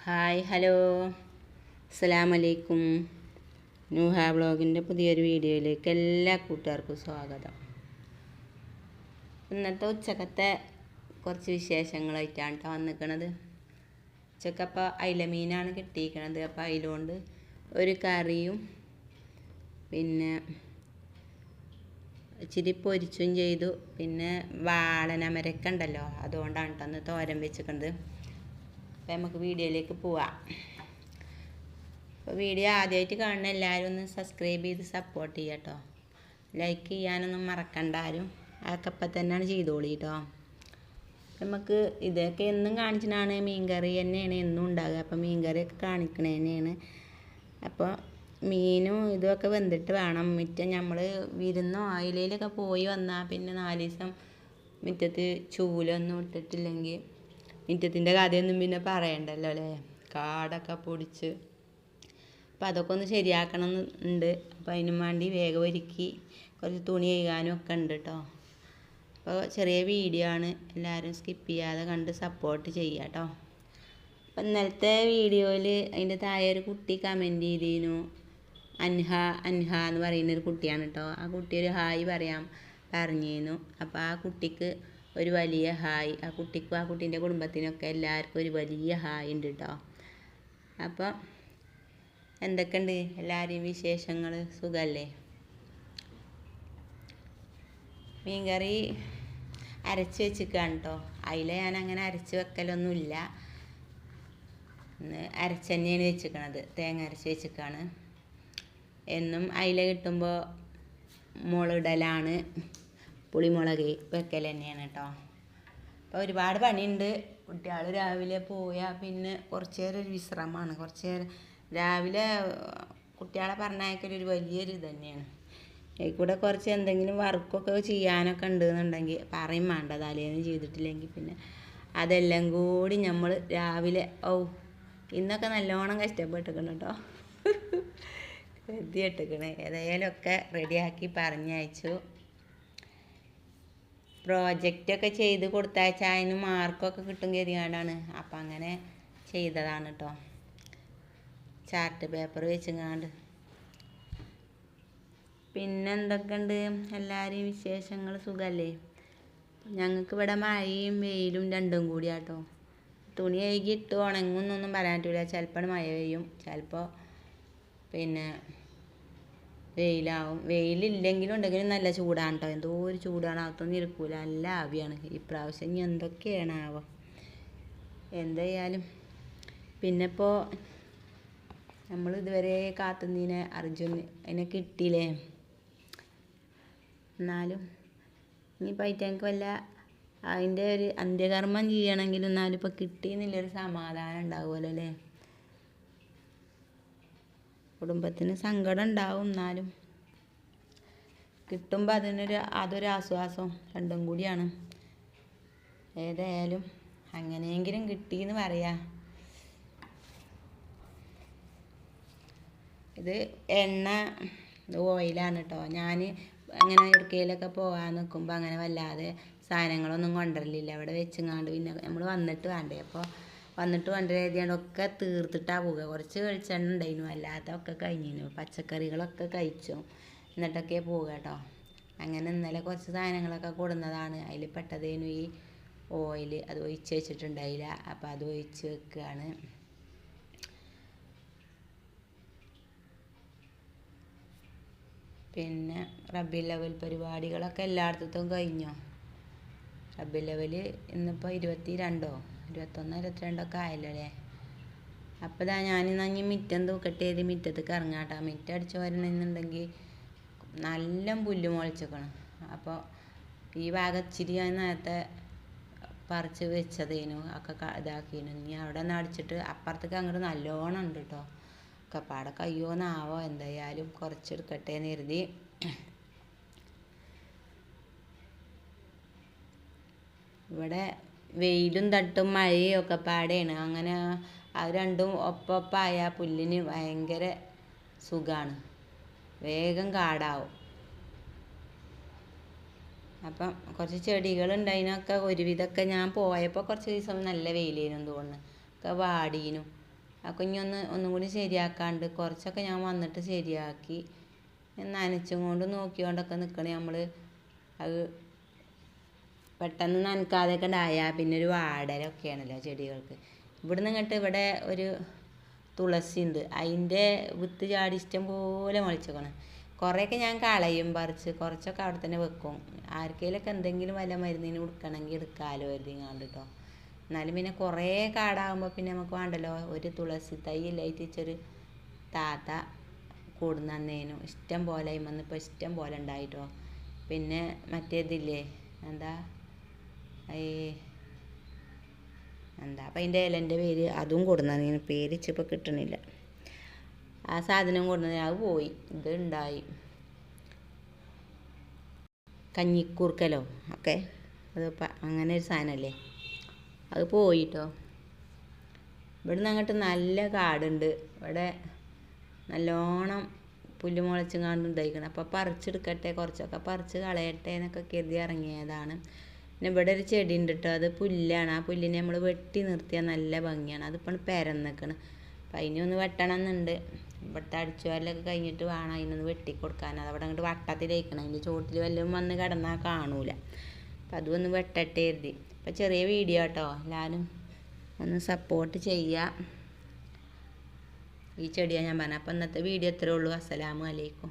Hi hello അസ്സലാമു അലൈക്കും. നൂഹ വ്ളോഗിൻ്റെ പുതിയൊരു വീഡിയോയിലേക്ക് എല്ലാ കൂട്ടുകാർക്കും സ്വാഗതം. ഇന്നത്തെ ഉച്ചക്കത്തെ കുറച്ച് വിശേഷങ്ങളായിട്ടാണ് കേട്ടോ വന്നിരിക്കണത്. ഉച്ചക്കപ്പോൾ അയില മീനാണ് കിട്ടിയിരിക്കണത്. അപ്പോൾ അതിലുകൊണ്ട് ഒരു കറിയും പിന്നെ ഇച്ചിരി പൊരിച്ചും ചെയ്തു. പിന്നെ വാളനമരക്ക ഉണ്ടല്ലോ, അതുകൊണ്ടാണ് കേട്ടോ അന്ന് തോരൻ വെച്ചിരിക്കുന്നത്. അപ്പോൾ നമുക്ക് വീഡിയോയിലേക്ക് പോവാം. അപ്പോൾ വീഡിയോ ആദ്യമായിട്ട് കാണുന്ന എല്ലാവരും ഒന്ന് സബ്സ്ക്രൈബ് ചെയ്ത് സപ്പോർട്ട് ചെയ്യുക കേട്ടോ. ലൈക്ക് ചെയ്യാനൊന്നും മറക്കണ്ട ആരും. അതൊക്കെ അപ്പം തന്നെയാണ് ചെയ്തോളി കേട്ടോ. നമുക്ക് ഇതൊക്കെ എന്നും കാണിച്ചിട്ടാണ് മീൻകറി തന്നെയാണ് എന്നും ഉണ്ടാകുക. അപ്പോൾ മീൻകറിയൊക്കെ കാണിക്കണേ തന്നെയാണ്. അപ്പോൾ മീനും ഇതൊക്കെ വെന്തിട്ട് വേണം. നമ്മൾ വിരുന്നോ അതിലൊക്കെ പോയി വന്നാൽ പിന്നെ 4 ദിവസം മുറ്റത്ത് ചൂലൊന്നും ഇട്ടിട്ടില്ലെങ്കിൽ മുറ്റത്തിൻ്റെ കഥയൊന്നും പിന്നെ പറയണ്ടല്ലോ അല്ലേ. കാടൊക്കെ പൊടിച്ച് അപ്പം അതൊക്കെ ഒന്ന് ശരിയാക്കണം ഉണ്ട്. അപ്പോൾ അതിനും വേണ്ടി വേഗം ഒരുക്കി കുറച്ച് തുണി കഴുകാനും ഒക്കെ ഉണ്ട് കേട്ടോ. അപ്പോൾ ചെറിയ വീഡിയോ ആണ്, എല്ലാവരും സ്കിപ്പ് ചെയ്യാതെ കണ്ട് സപ്പോർട്ട് ചെയ്യുക കേട്ടോ. അപ്പം ഇന്നലത്തെ വീഡിയോയിൽ അതിൻ്റെ താഴെ ഒരു കുട്ടി കമൻറ്റ് ചെയ്തിരുന്നു. അൻഹ എന്ന് പറയുന്നൊരു കുട്ടിയാണ് കേട്ടോ. ആ കുട്ടി ഒരു ഹായ് പറഞ്ഞിരുന്നു. അപ്പോൾ ആ കുട്ടിക്ക് ഒരു വലിയ ഹായ്. ആ കുട്ടിക്കും ആ കുട്ടീൻ്റെ കുടുംബത്തിനൊക്കെ എല്ലാവർക്കും ഒരു വലിയ ഹായ് ഉണ്ട് കേട്ടോ. അപ്പം എന്തൊക്കെയുണ്ട് എല്ലാവരെയും വിശേഷങ്ങൾ? സുഖമല്ലേ? മീൻകറി അരച്ച് വെച്ചിരിക്കുകയാണ് കേട്ടോ. അതിൽ ഞാൻ അങ്ങനെ അരച്ച് വെക്കലൊന്നുമില്ല. അരച്ച് തന്നെയാണ് വെച്ചിരിക്കണത്. തേങ്ങ അരച്ച് വെച്ചിരിക്കുകയാണ്. എന്നും അയില കിട്ടുമ്പോൾ മുളകിടലാണ്, പുളിമുളക് വെക്കൽ തന്നെയാണ് കേട്ടോ. അപ്പോൾ ഒരുപാട് പണിയുണ്ട്. കുട്ടികൾ രാവിലെ പോയാൽ പിന്നെ കുറച്ച് നേരം ഒരു വിശ്രമമാണ്. കുറച്ച് നേരം രാവിലെ കുട്ടികളെ പറഞ്ഞയക്കലൊരു വലിയൊരു ഇത് തന്നെയാണ്. അതിൽ കൂടെ കുറച്ച് എന്തെങ്കിലും വർക്കൊക്കെ ചെയ്യാനൊക്കെ ഉണ്ടെന്നുണ്ടെങ്കിൽ പറയും വേണ്ട. തലേന്ന് ചെയ്തിട്ടില്ലെങ്കിൽ പിന്നെ അതെല്ലാം കൂടി നമ്മൾ രാവിലെ ഇന്നൊക്കെ നല്ലോണം കഷ്ടപ്പെട്ടിരിക്കണം കേട്ടോ. എഴുതിയിട്ടിരിക്കണേ. ഏതായാലും ഒക്കെ റെഡിയാക്കി പറഞ്ഞയച്ചു. പ്രോജക്റ്റൊക്കെ ചെയ്ത് കൊടുത്തയച്ചാൽ അതിന് മാർക്കൊക്കെ കിട്ടും കരുതിയാണ്ടാണ്. അപ്പം അങ്ങനെ ചെയ്തതാണ് കേട്ടോ. ചാർട്ട് പേപ്പർ വെച്ചങ്ങാണ്ട്. പിന്നെ എന്തൊക്കെയുണ്ട് എല്ലാവരെയും വിശേഷങ്ങൾ? സുഖമല്ലേ? ഞങ്ങൾക്ക് ഇവിടെ മഴയും വെയിലും രണ്ടും കൂടിയാട്ടോ. തുണി കഴുകിയിട്ട് ഉണങ്ങുന്നൊന്നും പറയാൻ പറ്റില്ല. ചിലപ്പോൾ മഴ പെയ്യും, ചിലപ്പോൾ പിന്നെ വെയിലാവും. വെയിലില്ലെങ്കിലും ഉണ്ടെങ്കിലും നല്ല ചൂടാണ് കേട്ടോ. എന്തോ ഒരു ചൂടാണ്. അകത്തൊന്നും ഇരിക്കൂല. നല്ല ആവിയാണ് ഇപ്രാവശ്യം. ഇനി എന്തൊക്കെയാണ് ആവാം. എന്തായാലും പിന്നെ ഇപ്പോൾ നമ്മൾ ഇതുവരെ കാത്തുനിന്നതിനെ അർജുന് അതിനെ കിട്ടിയില്ലേ. എന്നാലും ഇനിയിപ്പോൾ അതിലേക്ക് വല്ല അതിൻ്റെ ഒരു അന്ത്യകർമ്മം ചെയ്യണമെങ്കിലും എന്നാലും ഇപ്പോൾ കിട്ടിയെന്നുള്ളൊരു സമാധാനം ഉണ്ടാവുമല്ലോ അല്ലേ. കുടുംബത്തിന് സങ്കടം ഉണ്ടാവും, എന്നാലും കിട്ടുമ്പോൾ അതൊരു ആശ്വാസം രണ്ടും കൂടിയാണ്. ഏതായാലും അങ്ങനെയെങ്കിലും കിട്ടിയെന്ന് പറയാം. ഇത് ഓയിലാണ് കേട്ടോ. ഞാൻ അങ്ങനെ എവിടേക്കെങ്കിലുമൊക്കെ പോകാൻ നിൽക്കുമ്പോൾ അങ്ങനെ വല്ലാതെ സാധനങ്ങളൊന്നും കൊണ്ടുവരലില്ല. അവിടെ വെച്ചങ്ങാണ്ട് പിന്നെ നമ്മൾ വന്നിട്ട് വേണ്ടേ. അപ്പോൾ വന്നിട്ട് കൊണ്ടുവരാതിയാണ്ടൊക്കെ തീർത്തിട്ടാണ് പോവുക. കുറച്ച് വെളിച്ചെണ്ണ ഉണ്ടായിരുന്നു, അല്ലാത്തൊക്കെ കഴിഞ്ഞിരുന്നു. പച്ചക്കറികളൊക്കെ കഴിച്ചു എന്നിട്ടൊക്കെ പോവുക കേട്ടോ. അങ്ങനെ ഇന്നലെ കുറച്ച് സാധനങ്ങളൊക്കെ കൊടുന്നതാണ്. അതിൽ പെട്ടതേനു ഈ ഓയിൽ. അത് ഒഴിച്ച് വെച്ചിട്ടുണ്ടായില്ല. അപ്പോൾ അത് ഒഴിച്ച് വെക്കുകയാണ്. പിന്നെ റബീഉൽ അവ്വൽ പരിപാടികളൊക്കെ എല്ലായിടത്തും കഴിഞ്ഞോ? റബീഉൽ അവ്വൽ ഇന്നിപ്പോൾ 22 21 22 ആയല്ലോ അല്ലേ. അപ്പോൾ ഞാനിന്ന് ഇനി മുറ്റം തൂക്കട്ടെ ചെയ്ത് മുറ്റത്തേക്ക് ഇറങ്ങാം കേട്ടോ. മുറ്റം അടിച്ച് വരണമെന്നുണ്ടെങ്കിൽ നല്ല പുല്ല് മുളച്ചേക്കണം. അപ്പോൾ ഈ ഭാഗം ഇച്ചിരി ഞാൻ നേരത്തെ പറിച്ച് വെച്ചതേനു, ഒക്കെ ഇതാക്കിയിരുന്നു. ഇനി അവിടെ നിന്ന് അടിച്ചിട്ട് അപ്പുറത്തേക്ക് അങ്ങോട്ട് നല്ലോണം ഉണ്ട് കേട്ടോ. ഒക്കെ പാടെ കയ്യോന്നാവോ. എന്തായാലും കുറച്ചെടുക്കട്ടെ എന്ന് കരുതി. ഇവിടെ വെയിലും തട്ടും മഴയും ഒക്കെ പാടെയാണ്. അങ്ങനെ അത് രണ്ടും ഒപ്പമായാൽ പുല്ലിന് ഭയങ്കര സുഖമാണ്, വേഗം കാടാവും. അപ്പം കുറച്ച് ചെടികളുണ്ട്. അതിനൊക്കെ ഒരുവിധമൊക്കെ ഞാൻ പോയപ്പോൾ കുറച്ച് ദിവസം നല്ല വെയിലേനും തോന്നുന്നു, ഒക്കെ വാടീനും. അപ്പോൾ ഇനി ഒന്നും കൂടി ശരിയാക്കാണ്ട് കുറച്ചൊക്കെ ഞാൻ വന്നിട്ട് ശരിയാക്കി നനച്ചും കൊണ്ട് നോക്കിക്കൊണ്ടൊക്കെ നിൽക്കണേ നമ്മൾ. അത് പെട്ടെന്ന് നനക്കാതെയൊക്കെ ഉണ്ടായാൽ പിന്നെ ഒരു വാടലൊക്കെയാണല്ലോ ചെടികൾക്ക്. ഇവിടുന്ന് ഇങ്ങോട്ട് ഇവിടെ ഒരു തുളസി ഉണ്ട്, അതിൻ്റെ വിത്ത് ചാടി ഇഷ്ടം പോലെ മുളച്ചേക്കണം. കുറേയൊക്കെ ഞാൻ കളയും പറിച്ച്, കുറച്ചൊക്കെ അവിടെ തന്നെ വെക്കും. ആർക്കെങ്കിലുമൊക്കെ എന്തെങ്കിലും വല്ല മരുന്നിന് കൊടുക്കണമെങ്കിൽ എടുക്കാമല്ലോ കരുതിങ്ങാണ്ട് കേട്ടോ. എന്നാലും പിന്നെ കുറേ കാടാകുമ്പോൾ പിന്നെ നമുക്ക് വേണ്ടല്ലോ. ഒരു തുളസി തൈ ഇല്ലായിട്ടിച്ചൊരു താത്ത കൂടുന്നേനു ഇഷ്ടം പോലെ ഇപ്പോൾ ഇഷ്ടം പോലെ ഉണ്ടായിട്ടോ. പിന്നെ മറ്റേതില്ലേ എന്താ അപ്പം അതിൻ്റെ ഇലൻ്റെ പേര് അതും കൊടുന്നതിന് പേര് ഇച്ചിപ്പോൾ കിട്ടണില്ല. ആ സാധനം കൊടുന്നതിന് അത് പോയി. ഇത് ഉണ്ടായി കഞ്ഞിക്കൂർക്കലോ ഒക്കെ, അതിപ്പോൾ അങ്ങനെ ഒരു സാധനമല്ലേ, അത് പോയിട്ടോ. ഇവിടുന്ന് അങ്ങോട്ട് നല്ല കാടുണ്ട്. ഇവിടെ നല്ലോണം പുല്ല് മുളച്ചും ഉണ്ടായിരിക്കണം. അപ്പോൾ പറിച്ചെടുക്കട്ടെ, കുറച്ചൊക്കെ പറിച്ച് കളയട്ടെ എന്നൊക്കെ കരുതി ഇറങ്ങിയതാണ്. പിന്നെ ഇവിടെ ഒരു ചെടി ഉണ്ട് കേട്ടോ, അത് പുല്ലാണ്. ആ പുല്ലിനെ നമ്മൾ വെട്ടി നിർത്തിയാൽ നല്ല ഭംഗിയാണ്. അതിപ്പോൾ പെരന്നിക്കണം. അപ്പം അതിനൊന്ന് വെട്ടണം എന്നുണ്ട്. ഇവിടുത്തെ അടിച്ചുവാരലൊക്കെ കഴിഞ്ഞിട്ട് വേണം അതിനൊന്ന് വെട്ടിക്കൊടുക്കാൻ. അതവിടെ അങ്ങോട്ട് വട്ടത്തിലേക്കണം. അതിൻ്റെ ചുവട്ടിൽ വല്ലതും വന്ന് കിടന്നാൽ കാണൂല. അപ്പം അതൊന്ന് വെട്ടട്ടെ കരുതി. അപ്പം ചെറിയ വീഡിയോ കേട്ടോ, എല്ലാവരും ഒന്ന് സപ്പോർട്ട് ചെയ്യുക. ഈ ചെടിയാണ് ഞാൻ പറഞ്ഞത്. അപ്പം ഇന്നത്തെ വീഡിയോ ഇത്രയേ ഉള്ളൂ. അസ്സലാമു അലൈക്കും.